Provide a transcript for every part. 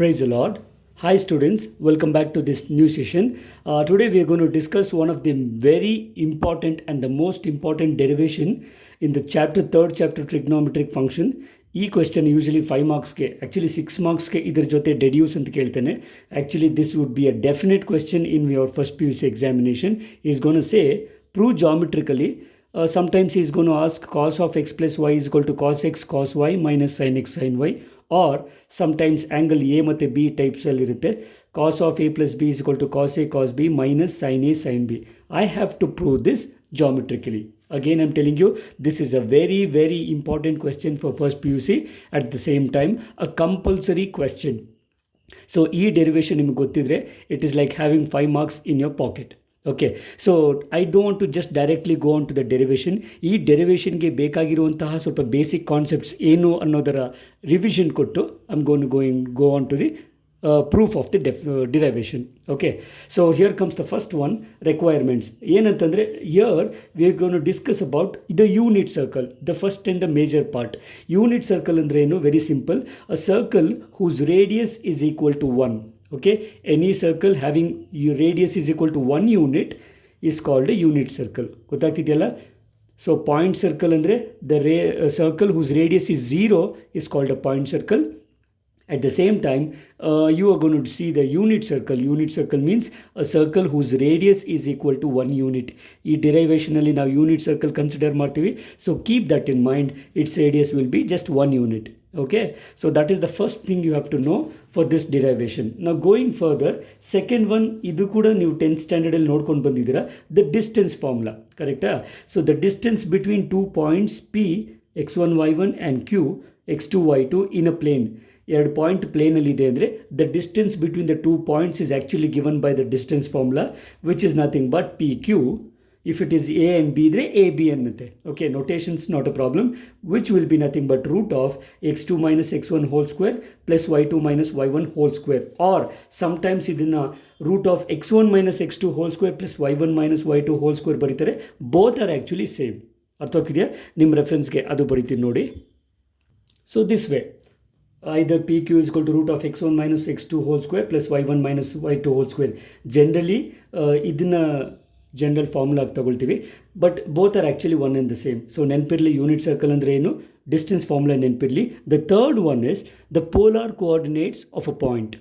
Praise the Lord. Hi students, welcome back to this new session. Today we are going to discuss one of the very important and the most important derivation in the third chapter trigonometric function. ಈ question usually 5 ಮಾರ್ಕ್ಸ್ಗೆ actually 6 ಮಾರ್ಕ್ಸ್ಗೆ ಇದ್ರ ಜೊತೆ deduce ಅಂತ ಕೇಳ್ತೇನೆ. Actually this would be a definite question in your first P U C examination. Is gonna say prove geometrically. Sometimes he is going to ask cos of x plus y is equal to cos x cos y minus sin x sin y, or sometimes angle A ಮತ್ತು B types ಅಲ್ಲಿ ಇರುತ್ತೆ. cos of A plus B is equal to cos A cos B minus sin A sin B. I have to prove this geometrically. Again I'm telling you, this is a very important question for first PUC, at the same time a compulsory question. So ಈ derivation ನಿಮಗೆ ಗೊತ್ತಿದ್ರೆ it is like having 5 marks in your pocket. Okay, so I don't to just directly go on to the derivation. ಈ ಡೆರಿವೇಷನ್ಗೆ ಬೇಕಾಗಿರುವಂತಹ ಸ್ವಲ್ಪ basic concepts ಏನು ಅನ್ನೋದರ revision ಕೊಟ್ಟು I'm go on to the proof of the derivation. Okay, so here comes the first one, requirements. ಏನಂತಂದರೆ here we are gonna to discuss about the unit circle, the first and the major part. Unit circle ಅಂದರೆ ಏನು? Very simple, a circle whose radius is equal to 1. Okay, any circle having radius is equal to 1 unit is called a unit circle. ಗೊತ್ತಾಗ್ತಿದೆಯಲ್ಲ? So point circle ಅಂದರೆ the circle whose radius is 0 is called a point circle. At the same time, you are going to see the unit circle. Unit circle means a circle whose radius is equal to 1 unit. ಈ ಡಿರೈವೇಷನಲ್ಲಿ ನಾವು unit circle consider ಮಾಡ್ತೀವಿ. So keep that in mind, it's radius will be just 1 unit. Okay, so that is the first thing you have to know for this derivation. Now going further, second one, idu kuda ನೀವು 10th standard ಅಲ್ಲಿ ನೋಡ್ಕೊಂಡು ಬಂದಿದ್ದೀರಾ, the distance formula, correcta? So the distance between 2 points P, x1 y1 and Q, x2 y2 in a plane. ಎರಡು point ಪ್ಲೇನಲ್ಲಿ ಇದೆ ಅಂದರೆ the distance between the 2 points is actually given by the distance formula, which is nothing but PQ. If it is A and B ಇದ್ರೆ AB ಅನ್ನುತ್ತೆ. Okay, notations not a problem. Which will be nothing but root of x2 minus x1 whole square plus y2 minus y1 whole square, or sometimes ಇದನ್ನು root of x1 minus x2 whole square plus y1 minus y2 whole square ಬರೀತಾರೆ. Both are actually same. ಅರ್ಥ ಆಗ್ತಿದೆಯಾ? ನಿಮ್ಮ ರೆಫರೆನ್ಸ್ಗೆ ಅದು ಬರೀತೀನಿ ನೋಡಿ. So this way, either PQ is equal to root of x1 minus x2 whole square plus y1 minus y2 whole square. Generally ಇದನ್ನು general formula ಆಗಿ ತಗೊಳ್ತೀವಿ, but both are actually one and the same. So ನೆನಪಿರಲಿ unit circle ಅಂದರೆ ಏನು, distance formula ನೆನಪಿರಲಿ. The third one is the polar coordinates of a point.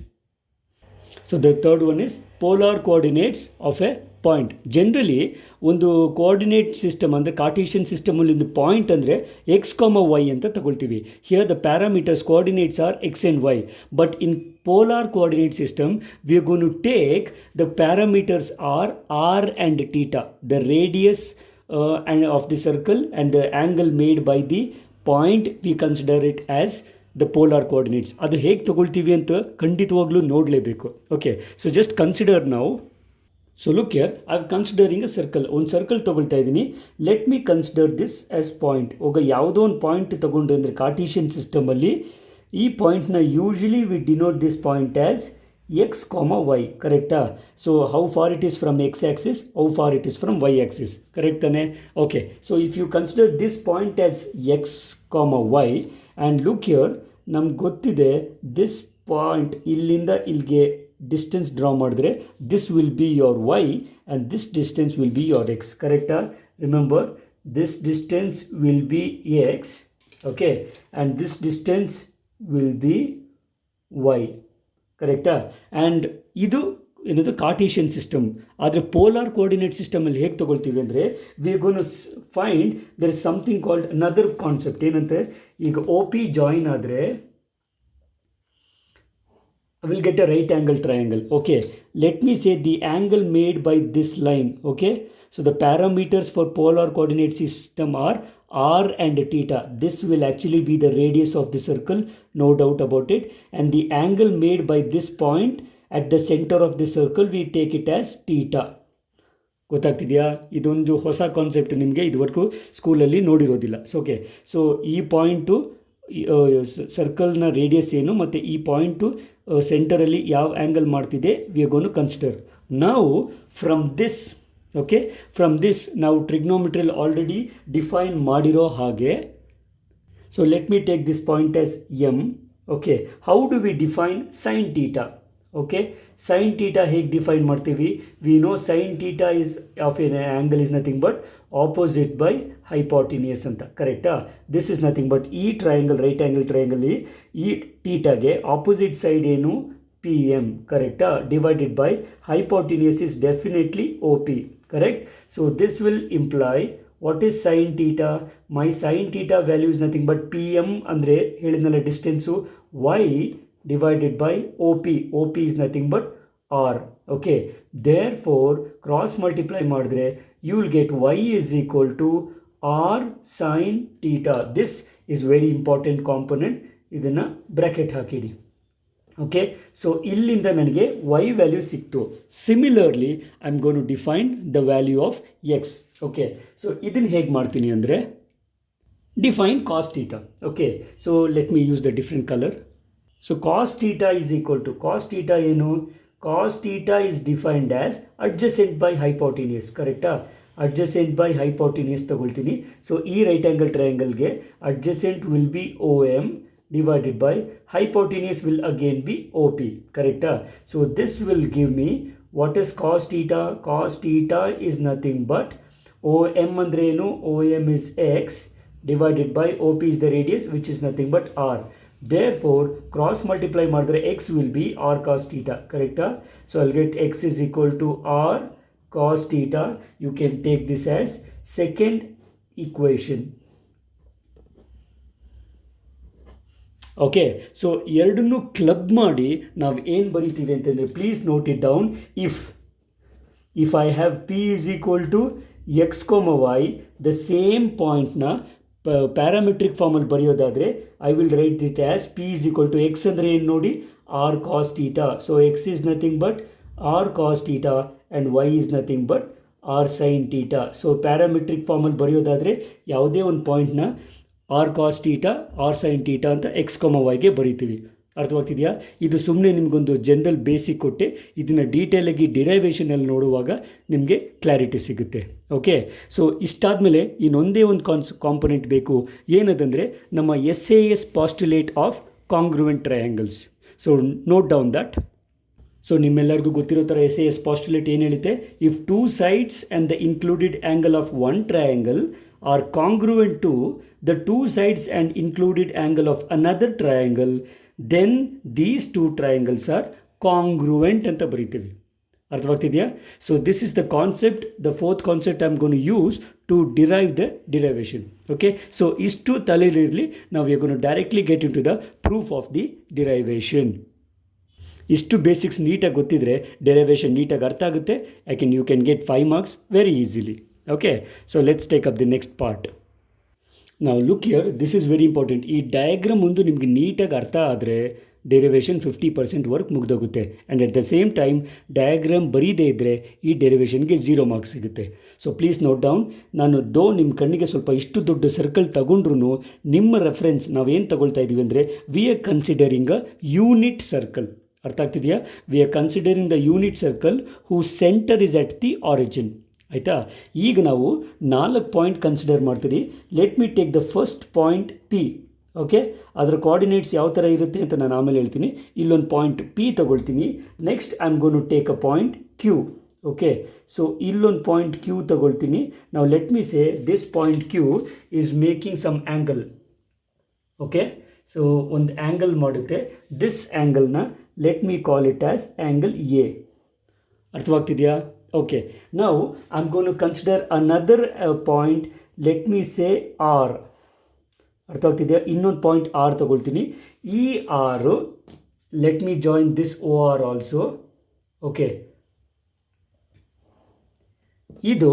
So the third one is polar coordinates of A point. Generally ಒಂದು coordinate system ಅಂದರೆ ಕಾರ್ಟೀಷಿಯನ್ ಸಿಸ್ಟಮಲ್ಲಿ ಒಂದು point ಅಂದರೆ X comma y ಅಂತ ತಗೊಳ್ತೀವಿ. Here the parameters coordinates are x and y, but in polar coordinate system we are going to take the parameters are r and theta, the radius and of the circle and the angle made by the point. We consider it as the polar coordinates. ಅದು ಹೇಗೆ ತಗೊಳ್ತೀವಿ ಅಂತ ಖಂಡಿತವಾಗ್ಲೂ ನೋಡಲೇಬೇಕು. Okay, so just consider ನಾವು. So look here, I am considering a circle. ಒಂದು circle ತೊಗೊಳ್ತಾ ಇದ್ದೀನಿ. Let me consider this as point. ಹೋಗ ಯಾವುದೋ ಒಂದು ಪಾಯಿಂಟ್ ತೊಗೊಂಡ್ರೆ ಅಂದರೆ ಕಾರ್ಟೀಷಿಯನ್ ಸಿಸ್ಟಮಲ್ಲಿ ಈ ಪಾಯಿಂಟ್ನ usually we denote this point as x comma y, ಕರೆಕ್ಟಾ? So how far it is from x axis, how far it is from y axis, correct ತಾನೆ? Okay, so if you consider this point as x comma y and look here, ನಮ್ಗೆ ಗೊತ್ತಿದೆ this point ಇಲ್ಲಿಂದ ಇಲ್ಲಿಗೆ distance draw ಮಾಡಿದ್ರೆ this will be your y and this distance will be your x, ಕರೆಕ್ಟಾ? Remember, this distance will be x, okay, and this distance will be y, ಕರೆಕ್ಟಾ? And ಇದು ಏನದು Cartesian system. ಆದರೆ polar coordinate ಸಿಸ್ಟಮಲ್ಲಿ ಹೇಗೆ ತೊಗೊಳ್ತೀವಿ ಅಂದರೆ we are gonna to find there is something called another concept. ಏನಂತೆ, ಈಗ ಒ ಪಿ ಜಾಯಿನ್ ಆದರೆ I will get a right angle triangle. Okay, let me say the angle made by this line. Okay, so the parameters for polar coordinate system are r and theta. This will actually be the radius of the circle, no doubt about it, and the angle made by this point at the center of the circle, we take it as theta. ಗೊತ್ತಾಗ್ತಿದೆಯಾ? ಇದೊಂದು ಹೊಸ concept, ನಿಮಗೆ ಇದುವರೆಗೂ ಸ್ಕೂಲಲ್ಲಿ ನೋಡಿರೋದಿಲ್ಲ. Okay, so ಈ point ಸರ್ಕಲ್ನ radius ಏನು ಮತ್ತು ಈ ಪಾಯಿಂಟು ಸೆಂಟರಲ್ಲಿ ಯಾವ ಆ್ಯಂಗಲ್ ಮಾಡ್ತಿದೆ we are gonna to consider. ನಾವು from this, okay, from this ನಾವು ಟ್ರಿಗ್ನೋಮೆಟ್ರಿಯಲ್ಲಿ ಆಲ್ರೆಡಿ ಡಿಫೈನ್ ಮಾಡಿರೋ ಹಾಗೆ, so let me take this point as M. Okay, how do we define sine theta? Okay, sine theta ಹೇಗೆ define ಮಾಡ್ತೀವಿ? We know sine theta is of N angle is nothing but opposite by hypotenuse ಅಂತ, ಕರೆಕ್ಟಾ? This is nothing but ಈ triangle, right angle ಟ್ರಯಾಂಗಲ್ಲಿ ಈ ಟೀಟಾಗೆ opposite side ಏನು? P M, ಕರೆಕ್ಟಾ? Divided by hypotenuse is definitely O P, correct? So this will imply what is sine theta? My sine theta value is nothing but P M ಅಂದರೆ ಹೇಳಿದ್ನಲ್ಲ distance y divided by OP. OP is nothing but R. Okay, therefore cross multiply ಮಾಡಿದ್ರೆ you will get y is equal to R sin theta. This is very important component. ಇದನ್ನು bracket ಹಾಕಿಡಿ. Okay, so ಇಲ್ಲಿಂದ ನನಗೆ y value ಸಿಕ್ತು. Similarly I am gonna to define the value of x. Okay, so ಇದನ್ನು ಹೇಗೆ ಮಾಡ್ತೀನಿ ಅಂದರೆ define cos theta. Okay, so let me use the different colour. So cos theta is equal to, cos theta ಏನು? Cos theta is defined as adjacent by hypotenuse, ಕರೆಕ್ಟಾ? adjacent by hypotenuse ತಗೊಳ್ತೀನಿ. So ಈ right angle ಟ್ರಯಾಂಗಲ್ಗೆ adjacent will be OM divided by hypotenuse will again be OP, ಕರೆಕ್ಟಾ? So this will give me what is cos theta? Cos theta is nothing but OM ಅಂದರೆ ಏನು? OM is X divided by OP is the radius which is nothing but R. Therefore cross multiply ಮಾಡಿದ್ರೆ x will be r cos theta, correct? So I'll get x is equal to r cos theta. You can take this as second equation. Okay, so ಎರಡನ್ನೂ club ಮಾಡಿ ನಾವು ಏನು ಬರಿತೀವಿ ಅಂತಂದರೆ, please note it down. If I have P is equal to x comma y, the same ಪಾಯಿಂಟ್ನ parametric ಫಾರ್ಮಲ್ಲಿ ಬರೆಯೋದಾದರೆ I will write it as P is equal to x ಅಂದರೆ ಏನು ನೋಡಿ? R cos theta. So x is nothing but r cos theta and y is nothing but r sine theta. So parametric ಫಾರ್ಮಲ್ಲಿ ಬರೆಯೋದಾದರೆ ಯಾವುದೇ ಒಂದು ಪಾಯಿಂಟ್ನ r cos theta, r sine theta ಅಂತ x ವೈಗೆ ಬರೀತೀವಿ. ಅರ್ಥವಾಗ್ತಿದೆಯಾ? ಇದು ಸುಮ್ಮನೆ ನಿಮಗೊಂದು ಜನರಲ್ ಬೇಸಿಕ್ ಕೊಟ್ಟೆ. ಇದನ್ನು ಡೀಟೇಲಾಗಿ ಡಿರೈವೇಷನಲ್ಲಿ ನೋಡುವಾಗ ನಿಮಗೆ ಕ್ಲಾರಿಟಿ ಸಿಗುತ್ತೆ. ಓಕೆ, ಸೊ ಇಷ್ಟಾದಮೇಲೆ ಇನ್ನೊಂದೇ ಒಂದು ಕಾಂಪೊನೆಂಟ್ ಬೇಕು. ಏನದಂದರೆ ನಮ್ಮ SAS postulate of congruent triangles. So note down that. So ನಿಮ್ಮೆಲ್ಲರಿಗೂ ಗೊತ್ತಿರೋ ಥರ SAS ಪಾಸ್ಟುಲೇಟ್ ಏನು ಹೇಳುತ್ತೆ? If two sides and the included angle of one triangle are congruent to the two sides and included angle of another triangle, then these two triangles are congruent ಅಂತ ಬರೀತೀವಿ. ಅರ್ಥವಾಗ್ತಿದೆಯಾ? So this is the concept, the fourth concept I am gonna use to derive the derivation. Okay, so ಇಷ್ಟು ತಲೆಯಲ್ಲಿರಲಿ. ನಾವು we are gonna directly get in to the proof of the derivation. ಇಷ್ಟು basics ನೀಟಾಗಿ ಗೊತ್ತಿದ್ರೆ derivation ನೀಟಾಗಿ ಅರ್ಥ ಆಗುತ್ತೆ. You can get 5 marks very easily. Okay, so let's take up the next part. ನಾವು look here, this is very important. ಈ diagram ಒಂದು ನಿಮಗೆ ನೀಟಾಗಿ ಅರ್ಥ ಆದರೆ ಡೆರಿವೇಷನ್ 50% ವರ್ಕ್ ಮುಗ್ದೋಗುತ್ತೆ. And at the same time diagram ಬರೀದೇ ಇದ್ದರೆ ಈ ಡೆರಿವೇಷನ್ಗೆ 0 marks ಸಿಗುತ್ತೆ. So please note down. ನಾನು ನಿಮ್ಮ ಕಣ್ಣಿಗೆ ಸ್ವಲ್ಪ ಇಷ್ಟು ದೊಡ್ಡ ಸರ್ಕಲ್ ತಗೊಂಡ್ರು ನಿಮ್ಮ ರೆಫರೆನ್ಸ್ ನಾವೇನು ತಗೊಳ್ತಾ ಇದ್ದೀವಿ ಅಂದರೆ we are considering a unit circle. ಅರ್ಥ ಆಗ್ತಿದೆಯಾ? We are considering the unit circle who center is at the origin. ಆಯಿತಾ? ಈಗ ನಾವು 4 ಪಾಯಿಂಟ್ ಕನ್ಸಿಡರ್ ಮಾಡ್ತೀವಿ. Let me take the first point P. Okay, ಅದರ ಕೋಆರ್ಡಿನೇಟ್ಸ್ ಯಾವ ಥರ ಇರುತ್ತೆ ಅಂತ ನಾನು ಆಮೇಲೆ ಹೇಳ್ತೀನಿ. ಇಲ್ಲೊಂದು ಪಾಯಿಂಟ್ ಪಿ ತಗೊಳ್ತೀನಿ. Next I am gonna to take a point Q. Okay, so ಇಲ್ಲೊಂದು ಪಾಯಿಂಟ್ ಕ್ಯೂ ತಗೊಳ್ತೀನಿ. ನಾವು let me say this point Q is making some angle. Okay, so ಒಂದು ಆ್ಯಂಗಲ್ ಮಾಡುತ್ತೆ. ದಿಸ್ ಆ್ಯಂಗಲ್ನ let me call it as angle A. ಅರ್ಥವಾಗ್ತಿದೆಯಾ? Okay, ನಾವು I am gonna to consider another point. Let me say R. ಅರ್ಥವಾಗ್ತಿದೆಯಾ? ಇನ್ನೊಂದು point R ತಗೊಳ್ತೀನಿ. ಈ R let me join this O R also. Okay, ಇದು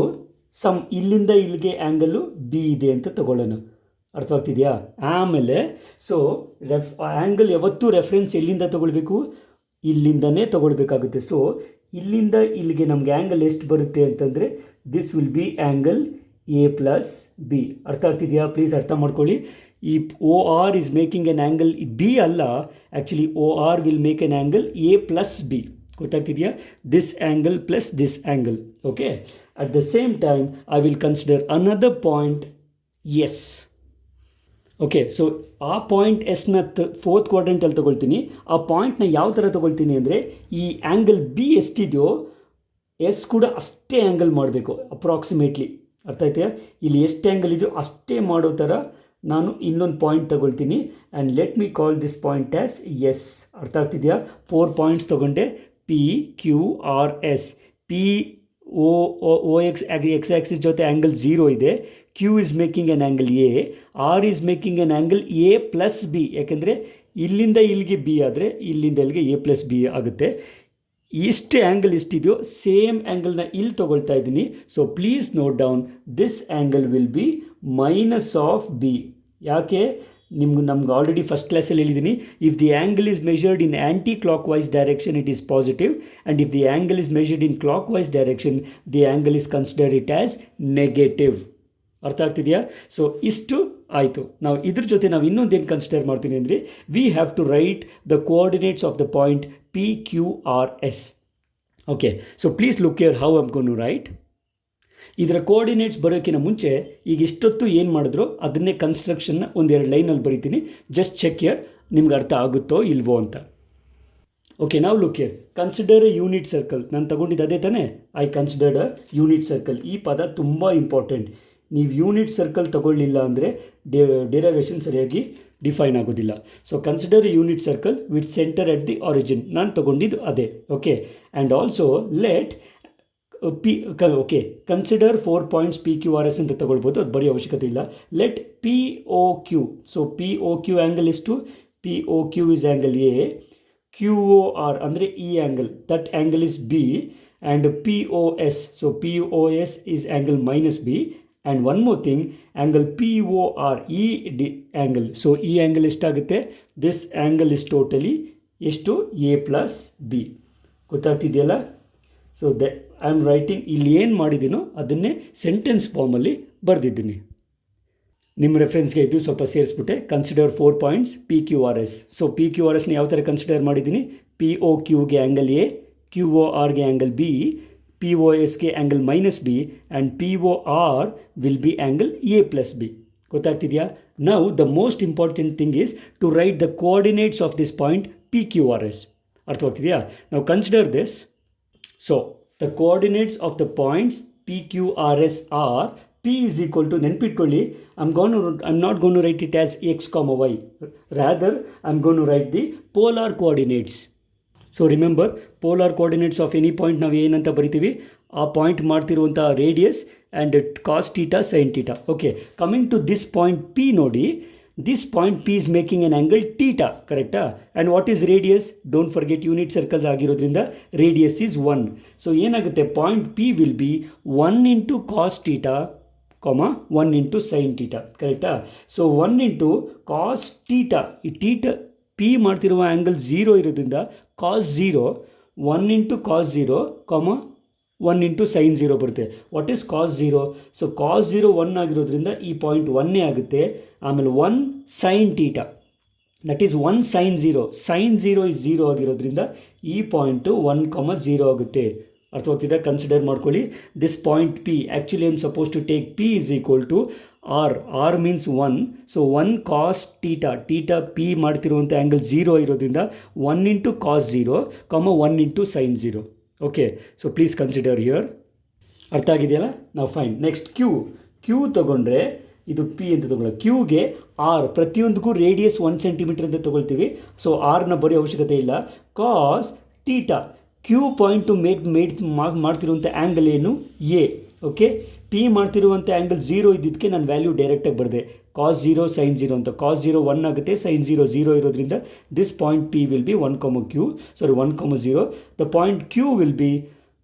some ಇಲ್ಲಿಂದ ಇಲ್ಲಿಗೆ angle B ಇದೆ ಅಂತ ತಗೊಳ್ಳೋಣ. ಅರ್ಥವಾಗ್ತಿದೆಯಾ? ಆಮೇಲೆ ಸೊ ಆ್ಯಂಗಲ್ ಯಾವತ್ತೂ ರೆಫರೆನ್ಸ್ ಎಲ್ಲಿಂದ ತೊಗೊಳ್ಬೇಕು? ಇಲ್ಲಿಂದನೇ ತೊಗೊಳ್ಬೇಕಾಗುತ್ತೆ. ಸೊ ಇಲ್ಲಿಂದ ಇಲ್ಲಿಗೆ ನಮಗೆ ಆ್ಯಂಗಲ್ ಎಷ್ಟು ಬರುತ್ತೆ ಅಂತಂದರೆ this will be angle A plus B. ಅರ್ಥ ಆಗ್ತಿದೆಯಾ? ಪ್ಲೀಸ್ ಅರ್ಥ ಮಾಡ್ಕೊಳ್ಳಿ. ಈ O R is making an angle B ಅಲ್ಲ, actually O R will make an angle A plus B. ಗೊತ್ತಾಗ್ತಿದೆಯಾ? This angle plus this angle. Okay, at the same time I will consider another point S. Okay, so ಆ point ಎಸ್ನ fourth ಕ್ವಾಡ್ರೆಂಟಲ್ಲಿ ತೊಗೊಳ್ತೀನಿ. ಆ ಪಾಯಿಂಟ್ನ ಯಾವ ಥರ ತೊಗೊಳ್ತೀನಿ ಅಂದರೆ, ಈ ಆ್ಯಂಗಲ್ ಬಿ ಎಷ್ಟಿದೆಯೋ ಎಸ್ ಕೂಡ ಅಷ್ಟೇ ಆ್ಯಂಗಲ್ ಮಾಡಬೇಕು ಅಪ್ರಾಕ್ಸಿಮೇಟ್ಲಿ. ಅರ್ಥ ಆಯ್ತಾ? ಇಲ್ಲಿ ಎಷ್ಟು ಆ್ಯಂಗಲ್ ಇದೆಯೋ ಅಷ್ಟೇ ಮಾಡೋ ಥರ ನಾನು ಇನ್ನೊಂದು ಪಾಯಿಂಟ್ ತೊಗೊಳ್ತೀನಿ. And let me call this point as S. ಅರ್ಥ ಆಗ್ತಿದೆಯಾ? 4 ಪಾಯಿಂಟ್ಸ್ ತೊಗೊಂಡೆ, P Q R S. P O X axis ಜೊತೆ ಆ್ಯಂಗಲ್ 0 ಇದೆ. Q is making an angle A, R is making an angle A plus B. ಯಾಕೆಂದರೆ ಇಲ್ಲಿಂದ ಇಲ್ಲಿಗೆ B ಆದರೆ ಇಲ್ಲಿಂದ ಇಲ್ಲಿಗೆ ಎ ಪ್ಲಸ್ ಬಿ ಆಗುತ್ತೆ. ಇಷ್ಟು ಆ್ಯಂಗಲ್ ಎಷ್ಟಿದೆಯೋ ಸೇಮ್ ಆ್ಯಂಗಲ್ನ ಇಲ್ಲಿ ತೊಗೊಳ್ತಾ ಇದ್ದೀನಿ. So please note down, this angle will be minus of B. ಯಾಕೆ? ನಮ್ಗೆ ಆಲ್ರೆಡಿ ಫಸ್ಟ್ ಕ್ಲಾಸಲ್ಲಿ ಹೇಳಿದ್ದೀನಿ, if the angle is measured in anti clock wise direction it is positive, and if the angle is measured in clock wise direction the angle is consider it as negative. ಅರ್ಥ ಆಗ್ತಿದೆಯಾ? So ಇಷ್ಟು ಆಯಿತು. ನಾವು ಇದ್ರ ಜೊತೆ ನಾವು ಇನ್ನೊಂದೇನು consider ಮಾಡ್ತೀನಿ ಅಂದರೆ, we have to write the coordinates of the point P Q R S. Okay, so please look here how I'm going to write. ಇದರ ಕೋಆರ್ಡಿನೇಟ್ಸ್ ಬರೋಕ್ಕಿಂತ ಮುಂಚೆ ಈಗ ಇಷ್ಟೊತ್ತು ಏನು ಮಾಡಿದ್ರು ಅದನ್ನೇ ಕನ್ಸ್ಟ್ರಕ್ಷನ್ನ ಒಂದೆರಡು ಲೈನಲ್ಲಿ ಬರೀತೀನಿ. ಜಸ್ಟ್ ಚೆಕ್ ಹಿಯರ್, ನಿಮ್ಗೆ ಅರ್ಥ ಆಗುತ್ತೋ ಇಲ್ವೋ ಅಂತ. ಓಕೆ, ನಾವು look here. Consider a unit circle. ನಾನು ತಗೊಂಡಿದ್ದು ಅದೇ ತಾನೇ, I considered a unit circle. ಈ ಪದ ತುಂಬ ಇಂಪಾರ್ಟೆಂಟ್. ನೀವು ಯೂನಿಟ್ ಸರ್ಕಲ್ ತಗೊಳ್ಳಿಲ್ಲ ಅಂದರೆ ಡೆರಿವೇಷನ್ ಸರಿಯಾಗಿ ಡಿಫೈನ್ ಆಗೋದಿಲ್ಲ. So consider a unit circle with center at the origin. ನಾನು ತಗೊಂಡಿದ್ದು ಅದೇ. Okay, and also let okay, consider 4 points P Q R S ಅಂತ ತಗೊಳ್ಬೋದು, ಅದು ಬರೀ ಅವಶ್ಯಕತೆ ಇಲ್ಲ. Let P O Q. So P O Q angle ಎಷ್ಟು? P O Q is angle A. Q O R ಅಂದರೆ ಈ angle, that angle is B. And P O S, so P O S is angle minus B. And one more thing, angle P O R, ಈ angle. So ಈ angle ಎಷ್ಟಾಗುತ್ತೆ? This angle is totally ಎಷ್ಟು? A plus B. ಗೊತ್ತಾಗ್ತಿದೆಯಲ್ಲ? So I am writing, ಇಲ್ಲಿ ಏನು ಮಾಡಿದ್ದೀನೋ ಅದನ್ನೇ sentence ಫಾರ್ಮಲ್ಲಿ ಬರೆದಿದ್ದೀನಿ. ನಿಮ್ಮ ರೆಫರೆನ್ಸ್ಗೆ ಇದು ಸ್ವಲ್ಪ ಸೇರಿಸ್ಬಿಟ್ಟೆ. Consider 4 points P Q R S. So P Q R ಎಸ್ನ ಯಾವ ಥರ ಕನ್ಸಿಡರ್ ಮಾಡಿದ್ದೀನಿ? ಪಿ ಒ ಕ್ಯೂಗೆ ಆ್ಯಂಗಲ್ ಎ, ಕ್ಯೂ ಒ ಆರ್ಗೆ ಆ್ಯಂಗಲ್ ಬಿ, ಪಿ ಒ ಎಸ್ಗೆ angle minus B, and P O R will be angle A plus B. ಗೊತ್ತಾಗ್ತಿದೆಯಾ? Now the most important thing is to write the coordinates of this point P Q R S. ಅರ್ಥವಾಗ್ತಿದೆಯಾ? ನಾವು consider this. So, the coordinates of the points P, Q, R, S are P is equal to, ನೆನ್ಪಿಟ್ಕೊಳ್ಳಿ, I'm not going to write it as x, y. Rather, I'm going to write the polar coordinates. So, remember, polar coordinates of any point ನಾವು ಏನಂತ ಬರಿತೀವಿ? ಆ point ಮಾಡ್ತಿರುವಂಥ radius and cos theta, sine theta. Okay, coming to this point P ನೋಡಿ. This point P is making an angle theta, correcta? And what is radius? Don't forget unit circles ಆಗಿರೋದ್ರಿಂದ radius is 1. So ಏನಾಗುತ್ತೆ? Point P will be 1 into cos theta, 1 into sin theta, correcta? So 1 into cos theta, ಈ theta P ಮಾಡ್ತಿರುವ angle 0 ಇರೋದ್ರಿಂದ cos 0, 1 into cos 0, 1 into sin 0 ಬರುತ್ತೆ. What is cos 0? So cos 0 1 ಆಗಿರೋದ್ರಿಂದ ಈ point 1 ಆಗುತ್ತೆ. ಆಮೇಲೆ 1 sine theta, that is 1 sine 0. Sine 0 is 0 ಆಗಿರೋದ್ರಿಂದ ಈ point 1,0 ಆಗುತ್ತೆ. ಅರ್ಥವಾಗ್ತಿದೆ? ಕನ್ಸಿಡರ್ ಮಾಡ್ಕೊಳ್ಳಿ. This point P, actually I am suppose to take P is equal to r. R means 1. So 1 cos theta, theta P ಮಾಡ್ತಿರುವಂಥ angle 0 ಇರೋದ್ರಿಂದ 1 into cos 0, 1 into sine 0. Okay, so please consider here. ಅರ್ಥ ಆಗಿದೆಯಲ್ಲ? ನಾವು fine. Next Q ತೊಗೊಂಡ್ರೆ ಇದು P ಅಂತ ತೊಗೊಳ್ಳೋ. ಕ್ಯೂಗೆ ಆರ್, ಪ್ರತಿಯೊಂದಕ್ಕೂ ರೇಡಿಯಸ್ 1 ಸೆಂಟಿಮೀಟರ್ ಅಂತ ತೊಗೊಳ್ತೀವಿ. ಸೊ ಆರ್ನ ಬರೀ ಅವಶ್ಯಕತೆ ಇಲ್ಲ. ಕಾಸ್ ಟೀಟಾ, ಕ್ಯೂ ಪಾಯಿಂಟು ಮಾಡ್ತಿರುವಂಥ ಆ್ಯಂಗಲ್ ಏನು? ಎ. ಓಕೆ, P ಮಾಡ್ತಿರುವಂಥ ಆ್ಯಂಗಲ್ 0 ಇದ್ದಿದ್ದಕ್ಕೆ ನಾನು ವ್ಯಾಲ್ಯೂ ಡೈರೆಕ್ಟಾಗಿ ಬರೆದೆ. ಕಾಸ್ 0 ಸೈನ್ 0 ಅಂತ. ಕಾಸ್ 0 1 ಆಗುತ್ತೆ, ಸೈನ್ 0 ಇರೋದ್ರಿಂದ this point P will be 1,0. The point Q will be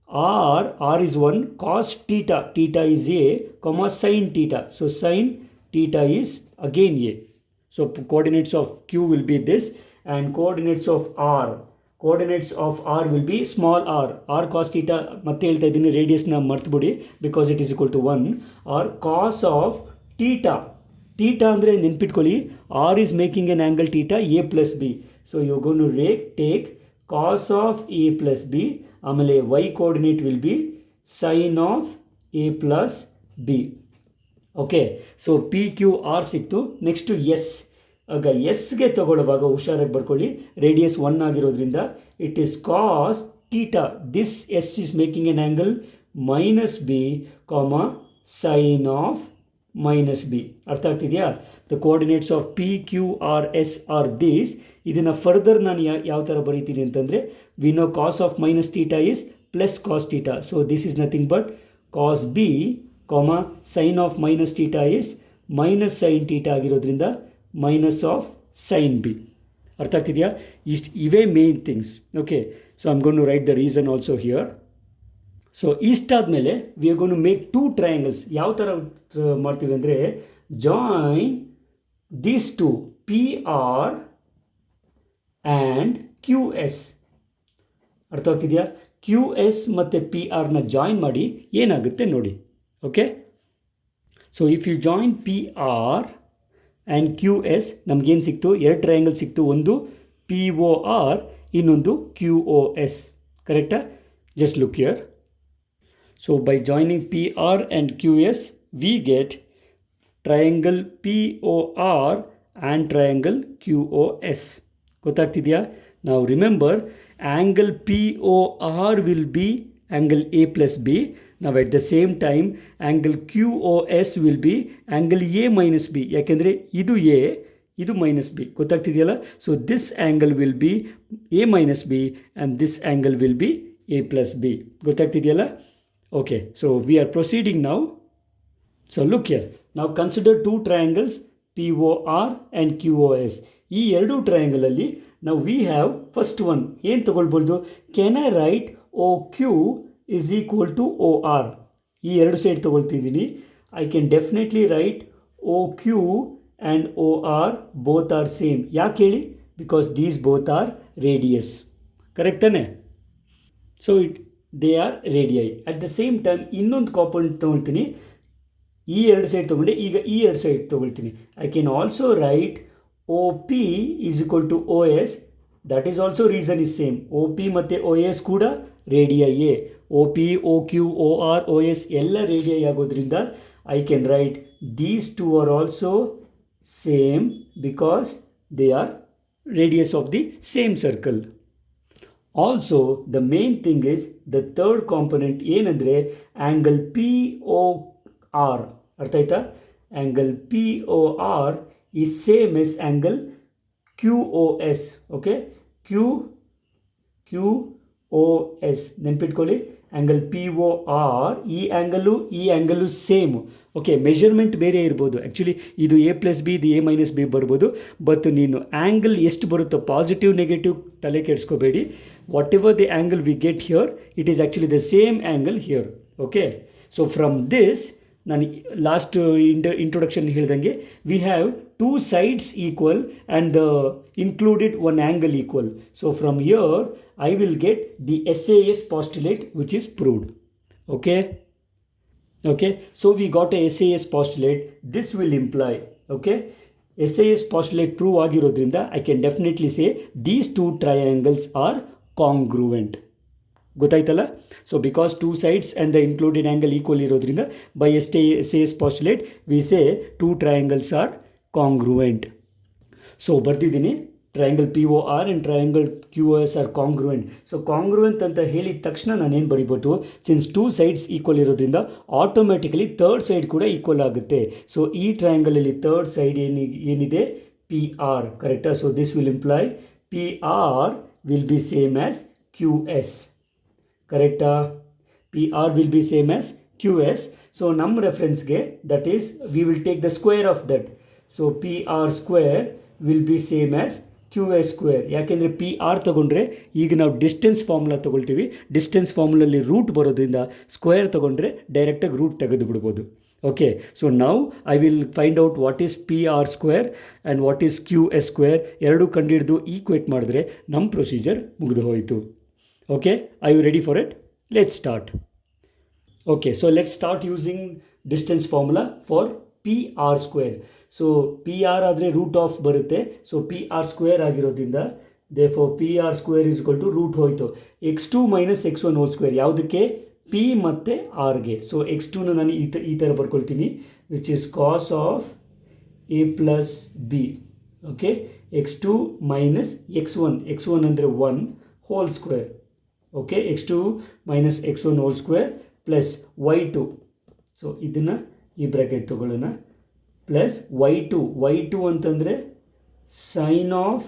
R is 1, cos theta is A, sin theta. So sin theta is again A. So coordinates of Q will be this, and coordinates of R will be small r cos theta. ಮತ್ತೆ ಹೇಳ್ತಾ ಇದ್ದೀನಿ, ರೇಡಿಯಸ್ನ ಮರ್ತುಬಿಡಿ, because it is equal to 1. R cos of theta ಅಂದರೆ ನೆನ್ಪಿಟ್ಕೊಳ್ಳಿ, R is making an angle theta A plus B. So you gonna to take cos of A plus B, ಆಮೇಲೆ y coordinate will be sine of A plus B. Okay, so P Q R ಸಿಕ್ತು. Next S. ಆಗ ಎಸ್ಗೆ ತಗೊಳ್ಳುವಾಗ ಹುಷಾರಾಗಿ ಬರ್ಕೊಳ್ಳಿ, radius 1 ಆಗಿರೋದ್ರಿಂದ it is cos theta. This S is making an angle minus B comma sine of minus B. ಅರ್ಥ ಆಗ್ತಿದೆಯಾ? The coordinates of P Q R S are this. ಇದನ್ನು ಫರ್ದರ್ ನಾನು ಯಾವ ಥರ ಬರೀತೀನಿ ಅಂತಂದರೆ, we know cos of minus theta is plus cos theta. So this is nothing but cos B comma sine of minus theta is minus sine theta ಆಗಿರೋದ್ರಿಂದ minus of sine B. ಅರ್ಥ ಆಗ್ತಿದೆಯಾ? ಇವೇ main things. Okay, so I am gonna to write the reason also here. So ಇಷ್ಟಾದಮೇಲೆ we are gonna to make 2 triangles. ಯಾವ ಥರ ಮಾಡ್ತೀವಿ ಅಂದರೆ, join these 2 P R and Q S. ಅರ್ಥ ಆಗ್ತಿದೆಯಾ? ಕ್ಯೂ ಎಸ್ ಮತ್ತು ಪಿ ಆರ್ನ ಜಾಯಿನ್ ಮಾಡಿ ಏನಾಗುತ್ತೆ ನೋಡಿ. Okay, so if you join P R and Q S, ನಮಗೇನು ಸಿಕ್ತು? 2 ಟ್ರಯಾಂಗಲ್ ಸಿಕ್ತು. ಒಂದು ಪಿ ಒ ಆರ್, ಇನ್ನೊಂದು ಕ್ಯೂ ಒ ಎಸ್. ಕರೆಕ್ಟಾ? Just look here. So by joining P R and Q S we get triangle P O R and triangle Q O S. ಗೊತ್ತಾಗ್ತಿದೆಯಾ? ನಾವು remember, angle P O R will be angle A plus B. ನಾವು at the same time angle Q O S will be angle A minus B. ಯಾಕೆಂದರೆ ಇದು A, ಇದು minus B. ಗೊತ್ತಾಗ್ತಿದೆಯಲ್ಲ? So this angle will be A minus B and this angle will be A plus B. ಗೊತ್ತಾಗ್ತಿದೆಯಲ್ಲ? Okay, so we are proceeding now. So look here, ನಾವು consider 2 triangles P O R and Q O S. ಈ 2 ಟ್ರಯಾಂಗಲಲ್ಲಿ ನಾವು we have first one ಏನು ತೊಗೊಳ್ಬೋದು? Can I write O Q is equal to OR. ಈ 2 side ತೊಗೊಳ್ತಿದ್ದೀನಿ. I can definitely write O Q and O R both are same. ಯಾಕೆ ಹೇಳಿ? Because these both are radius. Correct ತಾನೆ? So they are radii. At the same time ಇನ್ನೊಂದು component ತೊಗೊಳ್ತೀನಿ. ಈ 2 side ತೊಗೊಂಡೆ, ಈಗ ಈ 2 ಸೈಡ್ ತೊಗೊಳ್ತೀನಿ. I can also write O P is equal to O S. That is also reason is same. O P ಮತ್ತು O S ಕೂಡ ರೇಡಿಯೈಯೇ. O P, O Q, O R, O S ಎಲ್ಲ radii ಆಗೋದ್ರಿಂದ I can write these 2 are also same because they are radius of the same circle. Also the main thing is the third component ಏನಂದರೆ angle P O R. ಅರ್ಥ ಆಯ್ತಾ? Angle P O R is same as angle Q O S. Okay, Q O S ನೆನ್ಪಿಟ್ಕೊಳ್ಳಿ. Angle P O R, ಈ angle same. Okay, measurement ಬೇರೆ ಇರ್ಬೋದು. Actually ಇದು A plus B, ಇದು A minus B ಬರ್ಬೋದು. But ನೀನು angle ಎಷ್ಟು ಬರುತ್ತೋ, ಪಾಸಿಟಿವ್ ನೆಗೆಟಿವ್ ತಲೆ ಕೆಡಿಸ್ಕೋಬೇಡಿ. Whatever the angle we get here, it is actually the same angle here. Okay, so from this, ನಾನು ಲಾಸ್ಟ್ ಇಂಟ್ರೊಡಕ್ಷನ್ ಹೇಳ್ದಂಗೆ, we have 2 sides equal and the included one angle equal. So from here I will get the SAS postulate which is proved. Okay, so we got a SAS postulate. This will imply, okay, SAS postulate prove ಆಗಿರೋದ್ರಿಂದ I can definitely say these 2 triangles are congruent. ಗೊತ್ತಾಯ್ತಲ್ಲ? So because 2 sides and the included angle equal ಇರೋದ್ರಿಂದ by SAS postulate we say 2 triangles are congruent. So ಬರ್ತಿದ್ದೀನಿ, triangle P O R and triangle Q O S are congruent. So congruent ಅಂತ ಹೇಳಿದ ತಕ್ಷಣ ನಾನೇನು ಬರಿಬೋದು? Since 2 sides equal ಇರೋದ್ರಿಂದ automatically third side ಕೂಡ equal ಆಗುತ್ತೆ. ಸೊ ಈ ಟ್ರಯಾಂಗಲಲ್ಲಿ ಥರ್ಡ್ ಸೈಡ್ ಏನಿದೆ? P R. ಕರೆಕ್ಟಾ? So this will imply P R will be same as Q S. ಕರೆಕ್ಟಾ? P R will be same as Q S. So ನಮ್ಮ ರೆಫರೆನ್ಸ್ಗೆ that is V will take the square of that. So P R square will be same as Q S square. ಯಾಕೆಂದರೆ P R ತೊಗೊಂಡ್ರೆ ಈಗ ನಾವು distance formula ತೊಗೊಳ್ತೀವಿ. Distance ಫಾರ್ಮುಲಲ್ಲಿ root ಬರೋದ್ರಿಂದ square ತೊಗೊಂಡ್ರೆ ಡೈರೆಕ್ಟಾಗಿ ರೂಟ್ ತೆಗೆದು ಬಿಡ್ಬೋದು. Okay, so now I will find out what is P R square and what is Q S square. ಎರಡೂ ಕಂಡುಹಿಡಿದು ಈಕ್ವೇಟ್ ಮಾಡಿದ್ರೆ ನಮ್ಮ ಪ್ರೊಸೀಜರ್ ಮುಗಿದು ಹೋಯಿತು. Okay, I you ready for it? Let's start. Okay, so let's start using distance formula for P R square. So P R ಆದರೆ root of ಬರುತ್ತೆ. So P R square ಆಗಿರೋದ್ರಿಂದ therefore P R square is equal to root ಹೋಯಿತು x2 - x1 whole square. ಯಾವುದಕ್ಕೆ? P ಮತ್ತು ಆರ್ಗೆ. So x2ನ ನಾನು ಈ ಥರ ಬರ್ಕೊಳ್ತೀನಿ. which is cos of a plus b. Okay, x2 minus x1 ಅಂದರೆ 1 whole square. Okay, x2 minus x1 whole square plus y2. So ಇದನ್ನು ಈ bracket ತಗೊಳ್ಳೋಣ, ಪ್ಲಸ್ y2 ಅಂತಂದರೆ sin of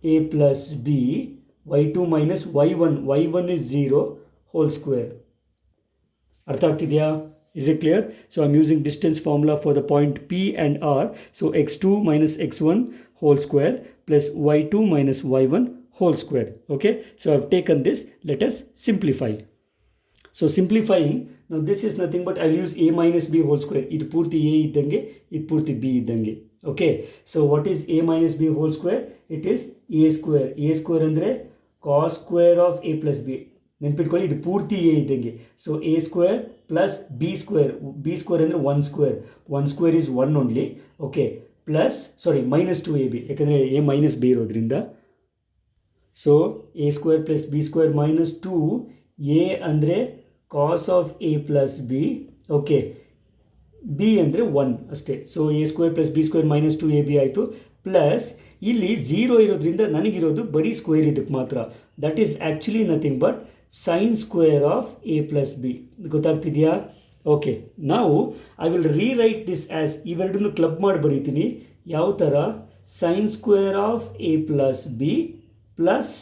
a plus b, y2 minus y1 is 0 whole square. ಅರ್ಥ ಆಗ್ತಿದೆಯಾ? Is it clear? So I'm using distance formula for the point P and R. So x2 minus x1 whole square plus y2 minus y1 whole square. Okay, so I've taken this. Let us simplify. So simplifying, now this is nothing but I'll use a minus b whole square. ಇದು ಪೂರ್ತಿ a ಇದ್ದಂಗೆ, ಇದು ಪೂರ್ತಿ b ಇದ್ದಂಗೆ. Okay, so what is a minus b whole square? It is a square ಅಂದರೆ cos square of a plus b. ನೆನ್ಪಿಟ್ಕೊಳ್ಳಿ, ಇದು ಪೂರ್ತಿ a ಇದ್ದಂಗೆ. So a square plus b square ಅಂದರೆ 1 square is 1 only. Okay, plus minus 2ab, ಯಾಕಂದರೆ a minus b ಇರೋದ್ರಿಂದ. So a square plus b square minus 2a ಅಂದರೆ cos of a plus b. Okay, b ಅಂದರೆ 1 ಅಷ್ಟೇ. So a square plus b square minus 2ab ಆಯಿತು. Plus ಇಲ್ಲಿ 0 ಇರೋದ್ರಿಂದ ನನಗಿರೋದು ಬರೀ square ಇದಕ್ಕೆ ಮಾತ್ರ. That is actually nothing but sin square of a plus b. ಗೊತ್ತಾಗ್ತಿದೆಯಾ? ಓಕೆ, ನಾವು I will rewrite this as, ಇವೆರಡನ್ನು ಕ್ಲಬ್ ಮಾಡಿ ಬರೀತೀನಿ. ಯಾವ ಥರ? sin square of a plus b plus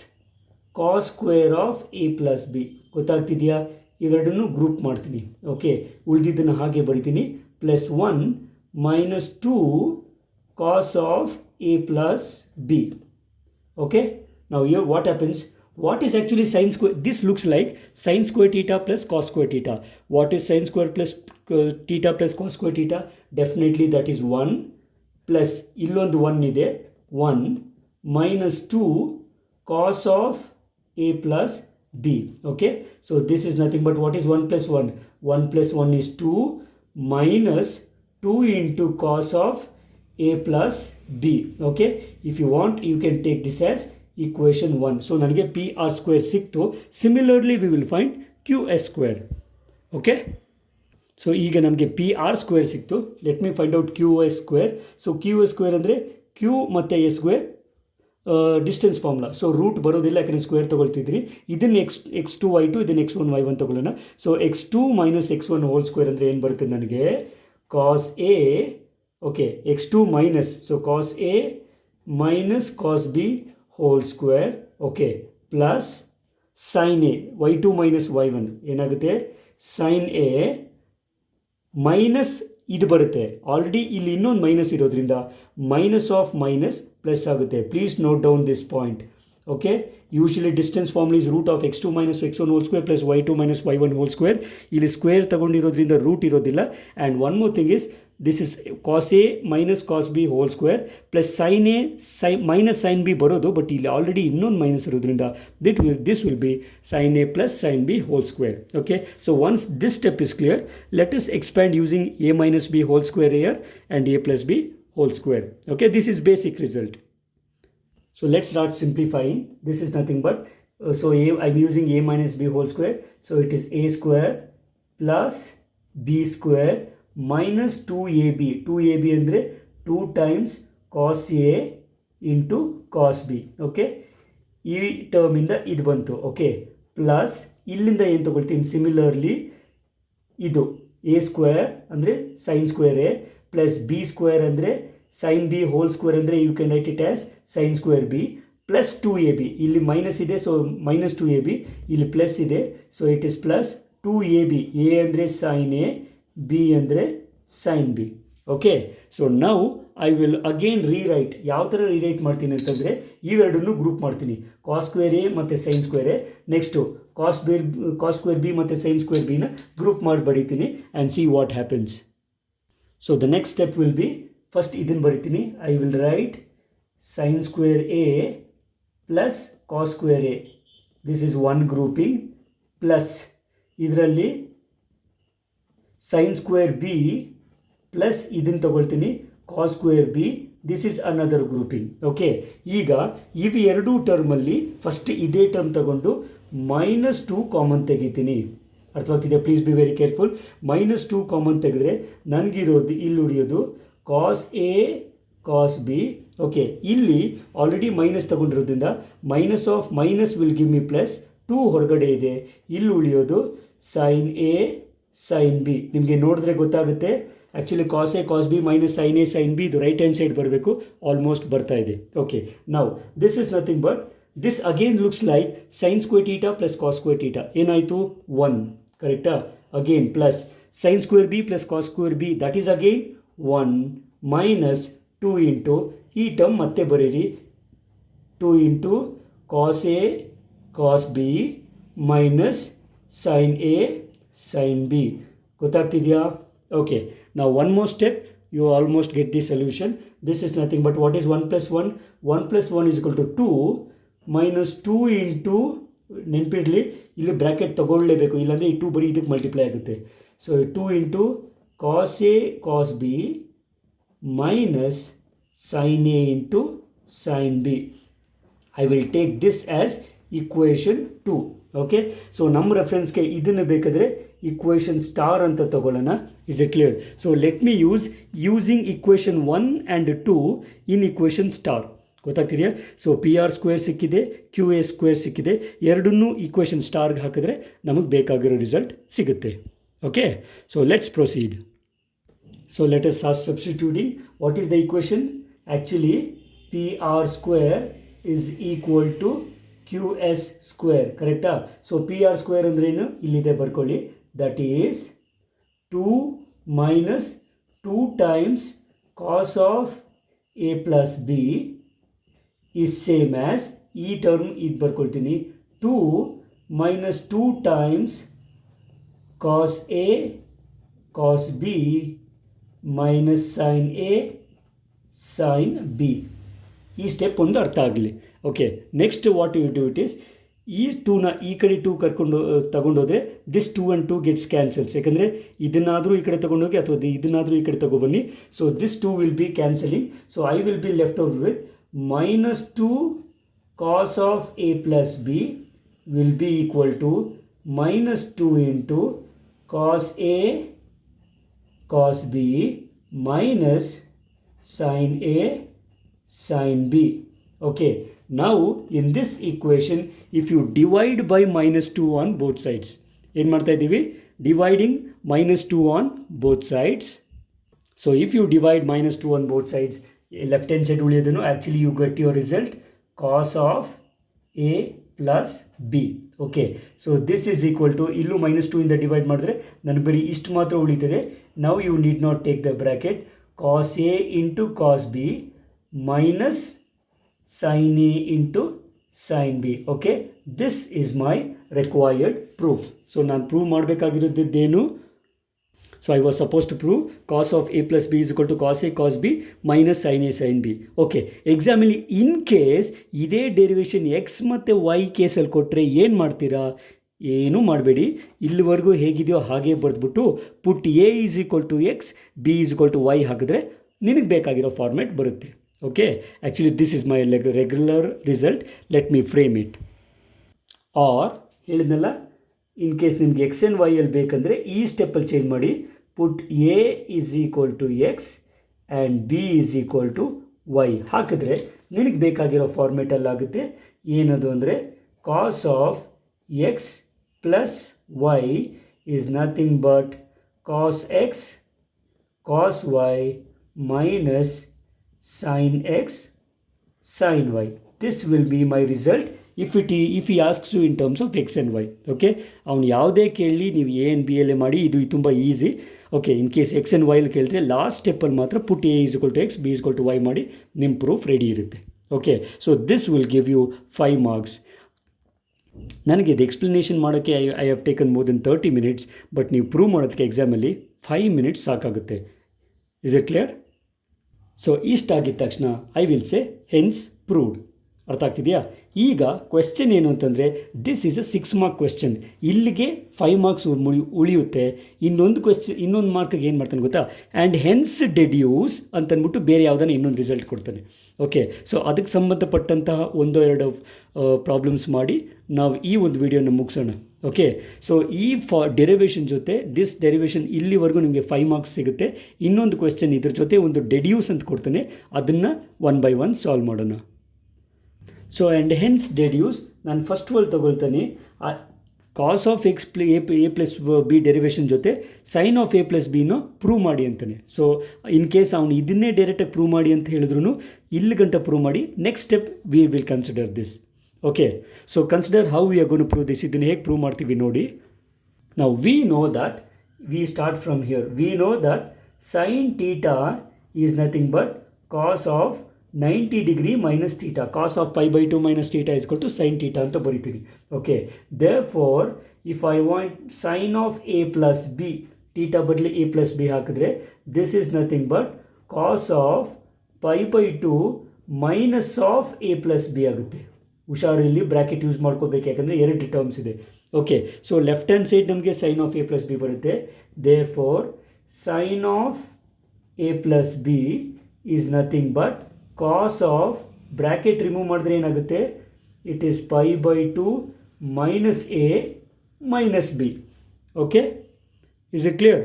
cos square of a plus b. ಗೊತ್ತಾಗ್ತಿದೆಯಾ? ಇವೆರಡನ್ನು group ಮಾಡ್ತೀನಿ. Okay, ಉಳಿದಿದ್ದನ್ನು ಹಾಗೆ ಬರಿತೀನಿ. Plus 1 minus 2 cos of a plus b. Okay, now here what happens? What is actually sin square? This looks like sin square theta plus cos square theta. What is sin square plus theta plus cos square theta? Definitely that is 1 plus illondu 1 ide 1 minus 2 cos of a plus b. Okay, so this is nothing but what is 1 plus 1? 1 plus 1 is 2 minus 2 into cos of a plus b. Okay, if you want you can take this as equation 1. So ನನಗೆ P R square ಸಿಕ್ತು. Similarly we will find Q S square. Okay, so ಈಗ ನಮಗೆ P R square ಸಿಕ್ತು. Let me find out Q S square. So Q S square ಅಂದರೆ Q ಮತ್ತು S square distance formula. So root ಬರೋದಿಲ್ಲ, ಯಾಕಂದರೆ square ತೊಗೊಳ್ತಿದ್ರಿ. ಇದನ್ನು x2 y2, ಇದನ್ನು x1 y1 ತೊಗೊಳ್ಳೋಣ. So x2 minus x1 hole square ಅಂದರೆ ಏನು ಬರುತ್ತೆ ನನಗೆ? Cos A. Okay, x2 minus, so cos A minus cos B whole square. Okay, plus sin a, y2 minus y1 ಏನಾಗುತ್ತೆ? sin a minus ಇದು ಬರುತ್ತೆ. Already ಇಲ್ಲಿ ಇನ್ನೊಂದು ಮೈನಸ್ ಇರೋದ್ರಿಂದ ಮೈನಸ್ ಆಫ್ ಮೈನಸ್ ಪ್ಲಸ್ ಆಗುತ್ತೆ. Please note down this point. Okay, usually distance formula is root of x2 minus x1 whole square plus y2 minus y1 whole square. ಇಲ್ಲಿ square ತಗೊಂಡಿರೋದ್ರಿಂದ root ಇರೋದಿಲ್ಲ. And one more thing is this is cos a minus cos b whole square plus sin a minus sin b ಬರೋದು, but ಇಲ್ಲಿ already ಇನ್ನೊಂದು minus ಇರೋದ್ರಿಂದ this will be sin a plus sin b whole square. Okay, so once this step is clear, let us expand using a minus b whole square here and a plus b whole square. Okay, this is basic result. So let's start simplifying. This is nothing but I'm using a minus b whole square. So it is a square plus b square minus 2ab. 2ab ಅಂದರೆ 2 times cos a into cos b. Okay, ಈ ಟರ್ಮಿಂದ ಇದು ಬಂತು. Okay, plus ಇಲ್ಲಿಂದ ಏನು ತಗೊಳ್ತೀನಿ? Similarly ಇದು a square ಅಂದರೆ sine square A plus B square ಅಂದರೆ ಸೈನ್ ಬಿ ಹೋಲ್ ಸ್ಕ್ವೇರ್ ಅಂದರೆ you can write it as sine square B plus 2ab. ಇಲ್ಲಿ ಮೈನಸ್ ಇದೆ, ಸೊ ಮೈನಸ್ 2ab. ಇಲ್ಲಿ ಪ್ಲಸ್ ಇದೆ, so it is plus 2ab. A ಅಂದರೆ sine A, B ಅಂದರೆ sine B. Okay, so now I will again rewrite. ಯಾವ ಥರ rewrite ಮಾಡ್ತೀನಿ ಅಂತಂದರೆ ಇವೆರಡನ್ನು ಗ್ರೂಪ್ ಮಾಡ್ತೀನಿ. ಕಾಸ್ ಸ್ಕ್ವೇರ್ ಎ ಮತ್ತು sine square A. Next cos square B ಮತ್ತು ಸೈನ್ ಸ್ಕ್ವೇರ್ ಬಿನ ಗ್ರೂಪ್ ಮಾಡಿ ಬರೀತೀನಿ and see what happens. So the next step will be, first ಇದನ್ನು ಬರೀತೀನಿ. I will write sine square A plus cos square A. This is one grouping. Plus ಇದರಲ್ಲಿ sine square B plus ಇದನ್ನು ತಗೊಳ್ತೀನಿ cos square B. This is another grouping. Okay, ಈಗ ಇವು ಎರಡೂ ಟರ್ಮಲ್ಲಿ first ಇದೇ term ತಗೊಂಡು -2 ಕಾಮನ್ ತೆಗಿತೀನಿ. ಅರ್ಥವಾಗ್ತಿದೆಯಾ? Please be very careful. -2 common ತೆಗೆದ್ರೆ ನನಗಿರೋದು ಇಲ್ಲಿ ಉಳಿಯೋದು cos A cos B. Okay, ಇಲ್ಲಿ ಆಲ್ರೆಡಿ ಮೈನಸ್ ತಗೊಂಡಿರೋದ್ರಿಂದ minus will give me plus. 2 ಹೊರಗಡೆ ಇದೆ, ಇಲ್ಲಿ ಉಳಿಯೋದು ಸೈನ್ ಎ ಸೈನ್ ಬಿ. ನಿಮಗೆ ನೋಡಿದ್ರೆ ಗೊತ್ತಾಗುತ್ತೆ. Actually cos A cos B minus sine A sine B ಇದು ರೈಟ್ ಹ್ಯಾಂಡ್ ಸೈಡ್ ಬರಬೇಕು. ಆಲ್ಮೋಸ್ಟ್ ಬರ್ತಾ ಇದೆ. ಓಕೆ, ನಾವು this is nothing but this again looks like sine square theta plus cos square theta. ಏನಾಯಿತು? 1. ಕರೆಕ್ಟಾ? Again plus sine square B plus cos square B, that is again 1 minus 2 into ಈ term ಮತ್ತೆ ಬರೀರಿ 2 into cos A cos B minus sine A sine B. ಗೊತ್ತಾಗ್ತಿದೆಯಾ? Okay, ನಾವು one more step, you almost get the solution. This is nothing but what is 1 + 1? 1 + 1 is equal to 2 minus 2 into, ನೆನಪಿರಲಿ ಇಲ್ಲಿ bracket ತೊಗೊಳ್ಳೇಬೇಕು, ಇಲ್ಲಾಂದರೆ ಈ 2 ಬರೀ ಇದಕ್ಕೆ multiply ಆಗುತ್ತೆ. So 2 into cos A cos B minus sine A into sine B. I will take this as equation 2. Okay, so ನಮ್ಮ ರೆಫರೆನ್ಸ್ಗೆ ಇದನ್ನು ಬೇಕಾದರೆ ಇಕ್ವೇಷನ್ ಸ್ಟಾರ್ ಅಂತ ತಗೊಳ್ಳೋಣ. Is it clear? So let me using equation 1 and 2 in equation star. ಗೊತ್ತಾಗ್ತಿದೆಯಾ? So P R square ಸಿಕ್ಕಿದೆ, Q A square ಸಿಕ್ಕಿದೆ. ಎರಡನ್ನೂ ಈಕ್ವೇಷನ್ ಸ್ಟಾರ್ಗೆ ಹಾಕಿದ್ರೆ ನಮಗೆ ಬೇಕಾಗಿರೋ ರಿಸಲ್ಟ್ ಸಿಗುತ್ತೆ. Okay, so let's proceed. So let us start substituting. What is the equation? Actually P R square is equal to Q S square. ಕರೆಕ್ಟಾ? So P R square ಅಂದ್ರೇನು? ಇಲ್ಲಿದೆ, ಬರ್ಕೊಳ್ಳಿ. That is 2 minus 2 times cos of A plus B is same as, ಈ term ಇದು ಬರ್ಕೊಳ್ತೀನಿ, 2 minus 2 times cos A cos B minus sine A sine B. ಈ step ಒಂದು ಅರ್ಥ ಆಗಲಿ. Okay, next what you do it is, ಈ 2ನ ಈ ಕಡೆ 2 ಕರ್ಕೊಂಡು ತಗೊಂಡೋದ್ರೆ ದಿಸ್ 2 and 2 ಗೆಟ್ಸ್ ಕ್ಯಾನ್ಸಲ್ಸ್. ಯಾಕಂದರೆ ಇದನ್ನಾದರೂ ಈ ಕಡೆ ತೊಗೊಂಡೋಗಿ ಅಥವಾ ಇದನ್ನಾದರೂ ಈ ಕಡೆ ತೊಗೊಬನ್ನಿ. So this 2 will be cancelling. So I will be left over with minus 2 cos of a plus b will be equal to minus 2 into cos a cos b minus sin a sin b. Okay, now in this equation if you divide by minus 2 on both sides, ಏನು ಮಾಡ್ತಾ ಇದ್ದೀವಿ? dividing minus 2 on both sides. So if you divide minus 2 on both sides, left hand side ಉಳಿಯೋದನ್ನು actually you get your result cos of A plus B. Okay, so this is equal to, ಇಲ್ಲೂ -2 ಇಂದ divide ಮಾಡಿದ್ರೆ ನನಗೆ ಬರೀ ಇಷ್ಟು ಮಾತ್ರ ಉಳಿತದೆ. Now you need not take the bracket. Cos A into cos B minus sine A into sine B. Okay, this is my required proof. So ನಾನು prove ಮಾಡಬೇಕಾಗಿರೋದ್ದೇನು? So I was supposed to prove cos of a plus b is equal to cos a cos b minus sin a sin b. Okay, ಎಕ್ಸಾಮಲ್ಲಿ in case ಇದೇ derivation X ಮತ್ತು Y ಕೇಸಲ್ಲಿ ಕೊಟ್ಟರೆ ಏನು ಮಾಡ್ತೀರಾ? ಏನೂ ಮಾಡಬೇಡಿ. ಇಲ್ಲಿವರೆಗೂ ಹೇಗಿದೆಯೋ ಹಾಗೇ ಬರೆದ್ಬಿಟ್ಟು put A is equal to X, B is equal to Y ಹಾಕಿದ್ರೆ ನಿನಗೆ ಬೇಕಾಗಿರೋ ಫಾರ್ಮ್ಯಾಟ್ ಬರುತ್ತೆ. Okay, actually this is my regular result. Let me frame it. ಆರ್ ಹೇಳಿದ್ನಲ್ಲ, ಇನ್ ಕೇಸ್ ನಿಮಗೆ ಎಕ್ಸ್ ಆ್ಯಂಡ್ ವೈ ಅಲ್ಲಿ ಬೇಕಂದರೆ ಈ ಸ್ಟೆಪ್ಪಲ್ಲಿ ಚೇಂಜ್ ಮಾಡಿ. Put A is equal to X and B is equal to Y ಹಾಕಿದ್ರೆ ನಿನಗೆ ಬೇಕಾಗಿರೋ ಫಾರ್ಮೇಟಲ್ಲಾಗುತ್ತೆ. ಏನದು ಅಂದರೆ cos of X plus Y is nothing but cos X cos Y minus sine X sine Y. This will be my result if he asks you in terms of x and y. Okay, ಅವ್ನು ಯಾವುದೇ ಕೇಳಲಿ ನೀವು A and B ಅಲ್ಲೇ ಮಾಡಿ, ಇದು ತುಂಬ easy. Okay, in case X and ವೈಲಿ ಕೇಳಿದ್ರೆ ಲಾಸ್ಟ್ ಸ್ಟೆಪ್ಪಲ್ಲಿ ಮಾತ್ರ put A is equal to X, B is equal to Y ಮಾಡಿ ನಿಮ್ಮ ಪ್ರೂಫ್ ರೆಡಿ ಇರುತ್ತೆ. Okay, so this will give you 5 marks. ನನಗೆ ಇದು ಎಕ್ಸ್ಪ್ಲನೇಷನ್ ಮಾಡೋಕ್ಕೆ I have taken more than 30 minutes, but ನೀವು ಪ್ರೂವ್ ಮಾಡೋದಕ್ಕೆ ಎಕ್ಸಾಮಲ್ಲಿ 5 minutes ಸಾಕಾಗುತ್ತೆ. Is it clear? ಸೊ ಇಷ್ಟಾಗಿದ್ದ ತಕ್ಷಣ I will say hence proved. ಅರ್ಥ ಆಗ್ತಿದೆಯಾ? ಈಗ ಕ್ವೆಶ್ಚನ್ ಏನು ಅಂತಂದರೆ this is a 6 mark question. ಇಲ್ಲಿಗೆ 5 marks ಉಳಿಯುತ್ತೆ. ಇನ್ನೊಂದು ಮಾರ್ಕಿಗೆ ಏನು ಮಾಡ್ತಾನೆ ಗೊತ್ತಾ? ಆ್ಯಂಡ್ ಹೆನ್ಸ್ ಡೆಡ್ಯೂಸ್ ಅಂತಂದ್ಬಿಟ್ಟು ಬೇರೆ ಯಾವುದನ್ನ ಇನ್ನೊಂದು ರಿಸಲ್ಟ್ ಕೊಡ್ತಾನೆ. ಓಕೆ, ಸೊ ಅದಕ್ಕೆ ಸಂಬಂಧಪಟ್ಟಂತಹ ಒಂದು ಎರಡು ಪ್ರಾಬ್ಲಮ್ಸ್ ಮಾಡಿ ನಾವು ಈ ಒಂದು ವಿಡಿಯೋನ ಮುಗಿಸೋಣ. ಓಕೆ, ಸೊ ಈ ಡೆರಿವೇಷನ್ ಜೊತೆ ದಿಸ್ ಡೆರಿವೇಷನ್ ಇಲ್ಲಿವರೆಗೂ ನಿಮಗೆ 5 ಮಾರ್ಕ್ಸ್ ಸಿಗುತ್ತೆ. ಇನ್ನೊಂದು ಕ್ವೆಶ್ಚನ್ ಇದ್ರ ಜೊತೆ ಒಂದು ಡೆಡ್ಯೂಸ್ ಅಂತ ಕೊಡ್ತಾನೆ, ಅದನ್ನು 1 by 1 ಸಾಲ್ವ್ ಮಾಡೋಣ. ಸೊ ಆ್ಯಂಡ್ ಹೆನ್ಸ್ ಡೆಡ್ಯೂಸ್ ನಾನು ಫಸ್ಟ್ ಒಲ್ ತೊಗೊಳ್ತಾನೆ cos of X A plus B derivation ಜೊತೆ ಸೈನ್ ಆಫ್ ಎ ಪ್ಲಸ್ ಬಿನೂ ಪ್ರೂವ್ ಮಾಡಿ ಅಂತಾನೆ. ಸೊ ಇನ್ ಕೇಸ್ ಅವನು ಇದನ್ನೇ ಡೈರೆಕ್ಟಾಗಿ ಪ್ರೂವ್ ಮಾಡಿ ಅಂತ ಹೇಳಿದ್ರು ಇಲ್ಲಿ ಗಂಟ ಪ್ರೂವ್ ಮಾಡಿ, next step we will consider this. Okay, so consider how we are gonna to prove this. ಇದನ್ನು ಹೇಗೆ ಪ್ರೂವ್ ಮಾಡ್ತೀವಿ ನೋಡಿ. ನಾವು we know that we start from here. We know that sine theta is nothing but cos of 90 degree minus theta. Cos of pi by 2 minus theta is equal to sin theta ಅಂತ ಬರಿತೀವಿ. Okay, therefore if I want sin of a plus b, theta ಬದಲು a plus b ಹಾಕಿದ್ರೆ this is nothing but cos of pi by 2 minus of a plus b ಆಗುತ್ತೆ. ಹುಷಾರು, ಇಲ್ಲಿ bracket use ಮಾಡ್ಕೋಬೇಕು, ಯಾಕಂದರೆ ಎರಡು ಟರ್ಮ್ಸ್ ಇದೆ. Okay, so left hand side ನಮಗೆ sine of A plus B ಬರುತ್ತೆ. therefore sin of a plus b is nothing but cos of bracket remove ಮಾಡಿದ್ರೆ ಏನಾಗುತ್ತೆ, it is pi by 2 minus A minus B. Okay, is it clear?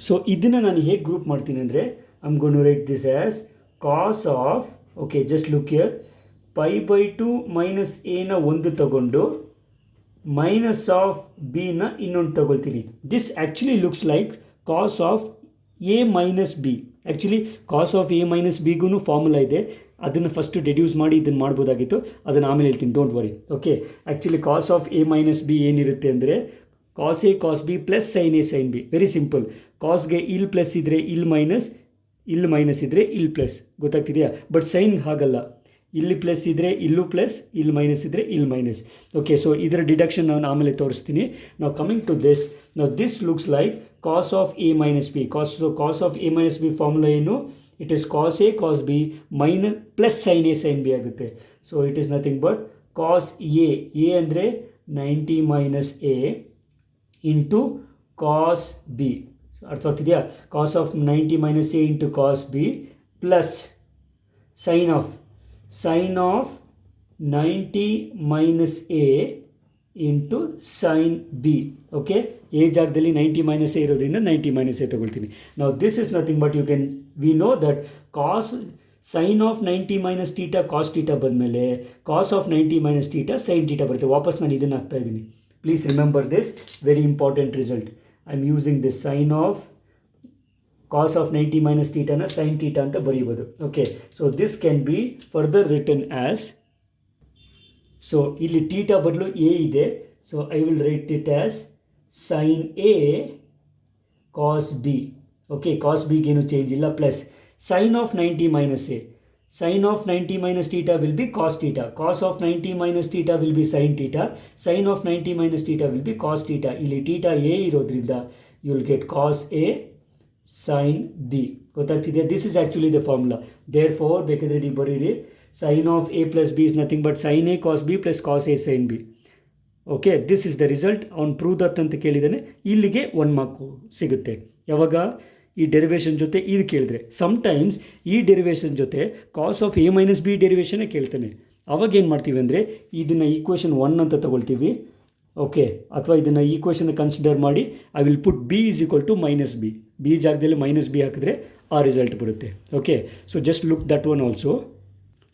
So ಇದನ್ನು ನಾನು ಹೇಗೆ group ಮಾಡ್ತೀನಿ ಅಂದರೆ, I am gonna to write this as cos of, okay just look here, pi by 2 minus ಎನ ಒಂದು ತಗೊಂಡು ಮೈನಸ್ ಆಫ್ ಬಿನ ಇನ್ನೊಂದು ತಗೊಳ್ತೀನಿ. This actually looks like cos of A minus B. Actually cos of A minus ಬಿಗೂ formula ಇದೆ, ಅದನ್ನು first deduce ಮಾಡಿ ಇದನ್ನು ಮಾಡ್ಬೋದಾಗಿತ್ತು, ಅದನ್ನು ಆಮೇಲೆ ಹೇಳ್ತೀನಿ, don't worry. Okay, actually cos of A minus B ಏನಿರುತ್ತೆ ಅಂದರೆ cos A cos B plus sine A sine B. Very simple. ಕಾಸ್ಗೆ ಇಲ್ಲಿ ಪ್ಲಸ್ ಇದ್ದರೆ ಇಲ್ಲಿ ಮೈನಸ್ ಇದ್ದರೆ ಇಲ್ಲಿ ಪ್ಲಸ್, ಗೊತ್ತಾಗ್ತಿದೆಯಾ? ಬಟ್ ಸೈನ್ ಹಾಗಲ್ಲ, ಇಲ್ಲಿ ಪ್ಲಸ್ ಇದ್ದರೆ ಇಲ್ಲೂ ಪ್ಲಸ್, ಇಲ್ಲಿ ಮೈನಸ್ ಇದ್ದರೆ ಇಲ್ಲಿ ಮೈನಸ್. ಓಕೆ, ಸೊ ಇದರ ಡಿಡಕ್ಷನ್ ನಾನು ಆಮೇಲೆ ತೋರಿಸ್ತೀನಿ. ನಾವು ಕಮಿಂಗ್ ಟು ದಿಸ್, ನಾವು this looks like cos of A minus B. Cos of A minus B formula ಏನು? It is cos A cos B minus plus sine A sine B ಆಗುತ್ತೆ. So it is nothing but cos A ಅಂದರೆ 90 minus A into cos B. ಅರ್ಥ ಆಗ್ತಿದೆಯಾ? Cos of 90 minus A into cos B plus sine of 90 minus A into sine B. Okay, A ಜಾಗದಲ್ಲಿ 90 minus A ಇರೋದ್ರಿಂದ 90 minus A ತೊಗೊಳ್ತೀನಿ. ನಾವು this is nothing but we know that cos sine of 90 minus theta cos theta ಬಂದಮೇಲೆ cos of 90 minus theta sine theta ಬರುತ್ತೆ. ವಾಪಸ್ ನಾನು ಇದನ್ನು ಹಾಕ್ತಾ ಇದ್ದೀನಿ. Please remember this very important result. I am using this sine of cos of 90 minus ಟೀಟಾನ sine theta ಅಂತ ಬರೀಬೋದು. Okay, so this can be further written as, ಸೊ ಇಲ್ಲಿ ಟೀಟಾ ಬದಲು ಎ ಇದೆ, so I will write it as sine A cos B. Okay, cos ಬಿಗೇನು change ಇಲ್ಲ, plus sine of 90 minus A. Sine of 90 minus theta will be cos theta, cos of 90 minus theta will be sine theta, sine of 90 minus theta will be cos theta. ಇಲ್ಲಿ theta A ಇರೋದ್ರಿಂದ you will get cos A sine B. ಗೊತ್ತಾಗ್ತಿದೆಯಾ? This is actually the formula. Therefore ಬೇಕಾದರೆ ನೀವು ಬರೀರಿ sine of A plus B is nothing but sine A cos B plus cos A sine B. Okay, this is the result. ಅವ್ನು prove that ಅಂತ ಕೇಳಿದ್ದಾನೆ, ಇಲ್ಲಿಗೆ 1 mark ಸಿಗುತ್ತೆ. ಯಾವಾಗ ಈ ಡೆರಿವೇಷನ್ ಜೊತೆ ಇದು ಕೇಳಿದ್ರೆ, ಸಮ್ಟೈಮ್ಸ್ ಈ ಡೆರಿವೇಷನ್ ಜೊತೆ ಕಾಸ್ ಆಫ್ ಎ ಮೈನಸ್ ಬಿ ಡೆರಿವೇಷನ್ನೇ ಕೇಳ್ತಾನೆ. ಅವಾಗ ಏನು ಮಾಡ್ತೀವಿ ಅಂದರೆ ಇದನ್ನು ಈಕ್ವೇಷನ್ 1 ಅಂತ ತೊಗೊಳ್ತೀವಿ. ಓಕೆ, ಅಥವಾ ಇದನ್ನು ಈಕ್ವೇಷನ್ ಕನ್ಸಿಡರ್ ಮಾಡಿ I will put B is equal to minus B. B ಜಾಗದಲ್ಲಿ ಮೈನಸ್ ಬಿ ಹಾಕಿದ್ರೆ ಆ ರಿಸಲ್ಟ್ ಬರುತ್ತೆ. Okay, so just look that one also.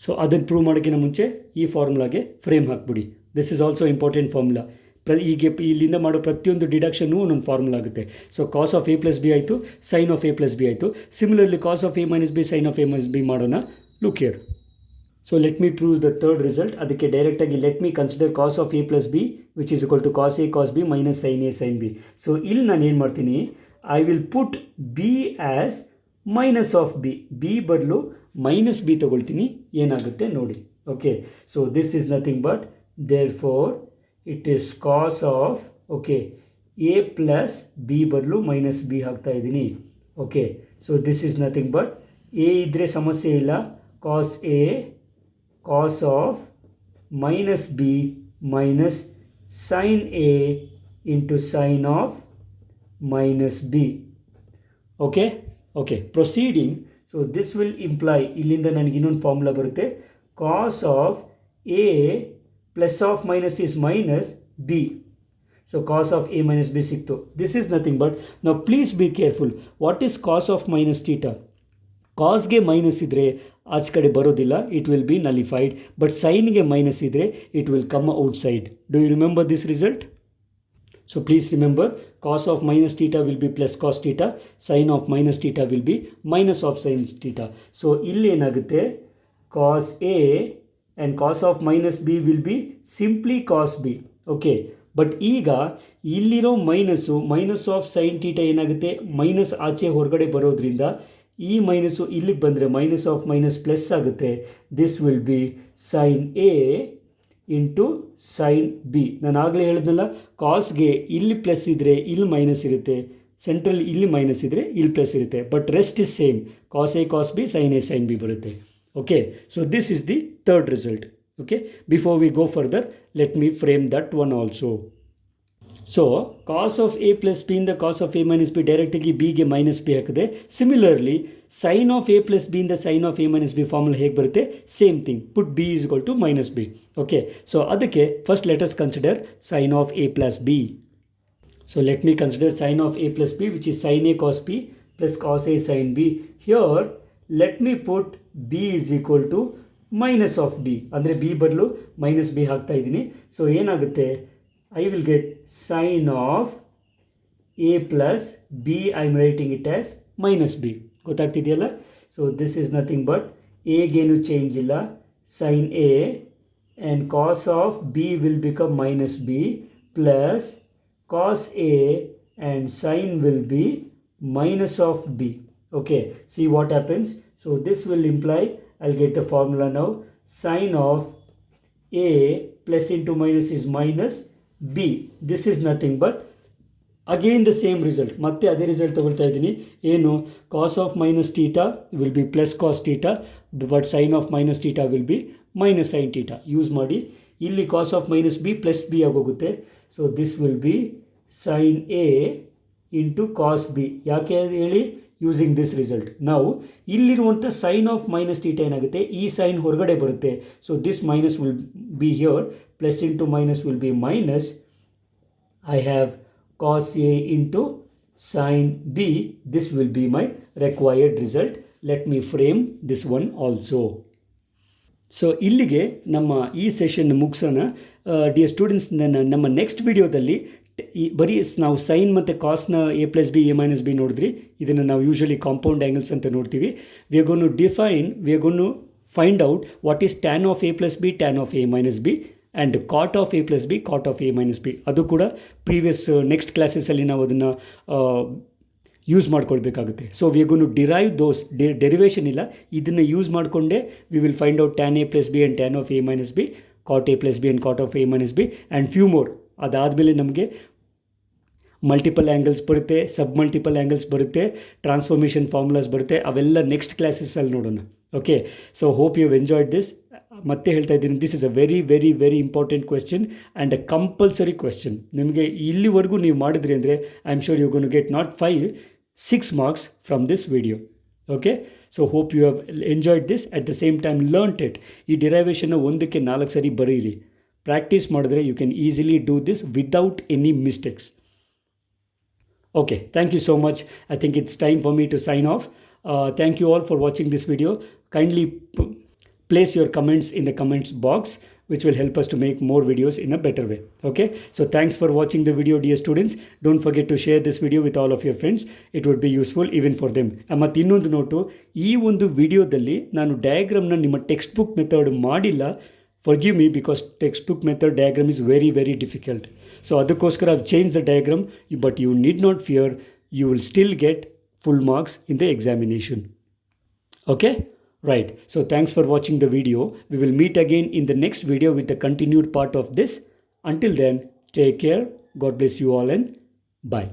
So ಅದನ್ನು ಪ್ರೂವ್ ಮಾಡೋಕ್ಕಿಂತ ಮುಂಚೆ ಈ ಫಾರ್ಮುಲಾಗೆ ಫ್ರೇಮ್ ಹಾಕ್ಬಿಡಿ. This is also important formula. ಈಗ ಇಲ್ಲಿಂದ ಮಾಡೋ ಪ್ರತಿಯೊಂದು ಡಿಡಕ್ಷನ್ನು ಒಂದೊಂದು ಫಾರ್ಮುಲಾ ಆಗುತ್ತೆ. So cos of A plus B ಆಯಿತು, sine of A plus B ಆಯಿತು. Similarly cos of A minus B sine of A minus B ಮಾಡೋಣ. Look here. So let me prove the third result. ಅದಕ್ಕೆ ಡೈರೆಕ್ಟಾಗಿ let me consider cos of A plus B which is equal to cos A cos B minus sine A sine B. So ಇಲ್ಲಿ ನಾನು ಏನು ಮಾಡ್ತೀನಿ, I will put B as minus of B. B ಬದಲು minus B ತೊಗೊಳ್ತೀನಿ, ಏನಾಗುತ್ತೆ ನೋಡಿ. Okay, so this is nothing but therefore it is cos of, okay, A plus B ಬದಲು minus B ಹಾಕ್ತಾ ಇದ್ದೀನಿ. Okay, so this is nothing but A ಇದ್ದರೆ ಸಮಸ್ಯೆ ಇಲ್ಲ, cos A cos of minus B minus sine A into sine of minus B. Okay, proceeding so this will imply ಇಲ್ಲಿಂದ ನನಗೆ ಇನ್ನೊಂದು formula ಬರುತ್ತೆ cos of A plus of minus is minus B. So cos of A minus B ಸಿಕ್ತು. This is nothing but ನಾವು please be careful. What is cos of minus theta? ಕಾಸ್ಗೆ minus ಇದ್ದರೆ ಆಚೆ ಕಡೆ ಬರೋದಿಲ್ಲ, it will be nullified. But ಸೈನ್ಗೆ minus ಇದ್ದರೆ it will come outside. Do you remember this result? So please remember, cos of minus theta will be plus cos theta, sine of minus theta will be minus of sine theta. So ಇಲ್ಲಿ ಏನಾಗುತ್ತೆ, cos A and cos of minus B will be simply cos B. Okay, but ಈಗ ಇಲ್ಲಿರೋ minus of sine theta ಏನಾಗುತ್ತೆ, minus ಆಚೆ ಹೊರಗಡೆ ಬರೋದ್ರಿಂದ ಈ minus ಇಲ್ಲಿಗೆ ಬಂದರೆ ಮೈನಸ್ ಆಫ್ ಮೈನಸ್ ಪ್ಲಸ್ ಆಗುತ್ತೆ. This will be sine A into sine B. ನಾನು ಆಗಲೇ ಹೇಳಿದ್ನಲ್ಲ, ಕಾಸ್ಗೆ ಇಲ್ಲಿ ಪ್ಲಸ್ ಇದ್ದರೆ ಇಲ್ಲಿ ಮೈನಸ್ ಇರುತ್ತೆ, ಸೆಂಟ್ರಲ್ ಇಲ್ಲಿ ಮೈನಸ್ ಇದ್ದರೆ ಇಲ್ಲಿ ಪ್ಲಸ್ ಇರುತ್ತೆ. But rest is same, cos A cos B, sine A sine B ಬರುತ್ತೆ. Okay, so this is the third result. Okay, before we go further, let me frame that one also. So cos of A plus B ಇಂದ cos of A minus B ಡೈರೆಕ್ಟಾಗಿ ಬಿಗೆ minus B ಹಾಕಿದೆ. Similarly sine of A plus B ಇಂದ sine of A minus B formula ಹೇಗೆ ಬರುತ್ತೆ, same thing, put B is equal to minus B. Okay, so ಅದಕ್ಕೆ first let us consider sine of A plus B. So let me consider sine of A plus B which is sin a cos b plus cos a sin b. Here let me put b is equal to minus of b, ಅಂದರೆ b ಬದಲು minus B ಹಾಕ್ತಾ ಇದ್ದೀನಿ. So ಏನಾಗುತ್ತೆ, I will get sin of a plus b, I am writing it as minus b. ಗೊತ್ತಾಗ್ತಿದೆಯಲ್ಲ? So this is nothing but ಎಗೇನು change ಇಲ್ಲ, sin a and cos of b will become minus b plus cos a and sin will be minus of b. Okay, see what happens. So this will imply, I'll get the formula now, sin of a plus into minus is minus b. This is nothing but again the same result. ಮತ್ತೆ ಅದೇ result ತಗೊಳ್ತಾ ಇದ್ದೀನಿ. ಏನು, cos of minus theta will be plus cos theta, but sine of minus theta will be minus sine theta use ಮಾಡಿ. ಇಲ್ಲಿ cos of minus B plus B ಆಗೋಗುತ್ತೆ. So this will be sine A into cos B. ಯಾಕೆ ಹೇಳಿ, using this result. ನಾವು ಇಲ್ಲಿರುವಂಥ sign of minus theta ಏನಾಗುತ್ತೆ, ಈ sign ಹೊರಗಡೆ ಬರುತ್ತೆ. So this minus will be here, plus into minus will be minus. I have cos a into sin b. This will be my required result. Let me frame this one also. So ಇಲ್ಲಿಗೆ ನಮ್ಮ ಈ session ಮುಗಿಸೋಣ. Dear students, ನಮ್ಮ next ವಿಡಿಯೋದಲ್ಲಿ ಬರೀ ನಾವು sine ಮತ್ತು ಕಾಸ್ನ A plus B A minus B ನೋಡಿದ್ರಿ. ಇದನ್ನು ನಾವು ಯೂಶ್ವಲಿ ಕಾಂಪೌಂಡ್ ಆ್ಯಂಗಲ್ಸ್ ಅಂತ ನೋಡ್ತೀವಿ. We are gonna to find out what is tan of A plus B, tan of A minus B, and cot of A plus B, cot of A minus B. ಅದು ಕೂಡ previous next ಕ್ಲಾಸಸಲ್ಲಿ ನಾವು ಅದನ್ನು use ಮಾಡ್ಕೊಳ್ಬೇಕಾಗುತ್ತೆ. So we are gonna to derive those, derivation ಇಲ್ಲ, ಇದನ್ನು use ಮಾಡಿಕೊಂಡೇ V will find out tan A plus B and tan of A minus B, cot A plus B and cot of A minus B, and few more. ಅದಾದಮೇಲೆ ನಮಗೆ multiple angles ಬರುತ್ತೆ, sub multiple angles ಬರುತ್ತೆ, transformation formulas ಬರುತ್ತೆ. ಅವೆಲ್ಲ next ಕ್ಲಾಸಸ್ಸಲ್ಲಿ ನೋಡೋಣ. Okay, so hope you have enjoyed this. ಮತ್ತೆ ಹೇಳ್ತಾ ಇದ್ದೀನಿ, this is a very very very important question and a compulsory question. ನಿಮಗೆ ಇಲ್ಲಿವರೆಗೂ ನೀವು ಮಾಡಿದ್ರಿ ಅಂದರೆ I am sure you gonna get not 5, 6 marks from this video. Okay, so hope you have enjoyed this. At the same time learnt it. ಈ ಡಿರೈವೇಷನ್ನ 1ಕ್ಕೆ 4 ಸರಿ ಬರೀರಿ. ಪ್ರಾಕ್ಟೀಸ್ ಮಾಡಿದ್ರೆ you can easily do this without any mistakes. Okay, thank you so much. I think it's time for me to sign off. Thank you all for watching this video. Kindly place your comments in the comments box, which will help us to make more videos in a better way. Okay, so thanks for watching the video, dear students. Don't forget to share this video with all of your friends. It would be useful even for them. ಮತ್ತು ಇನ್ನೊಂದು note, ಈ ಒಂದು ವಿಡಿಯೋದಲ್ಲಿ ನಾನು ಡಯಾಗ್ರಾಮ್ನ ನಿಮ್ಮ text book method ಮಾಡಿಲ್ಲ. Forgive me, because textbook method diagram is very very difficult. So ಅದಕ್ಕೋಸ್ಕರ I've changed the diagram, but you need not fear, you will still get full marks in the examination. Okay, right. So thanks for watching the video. We will meet again in the next video with the continued part of this. Until then, take care. God bless you all and bye.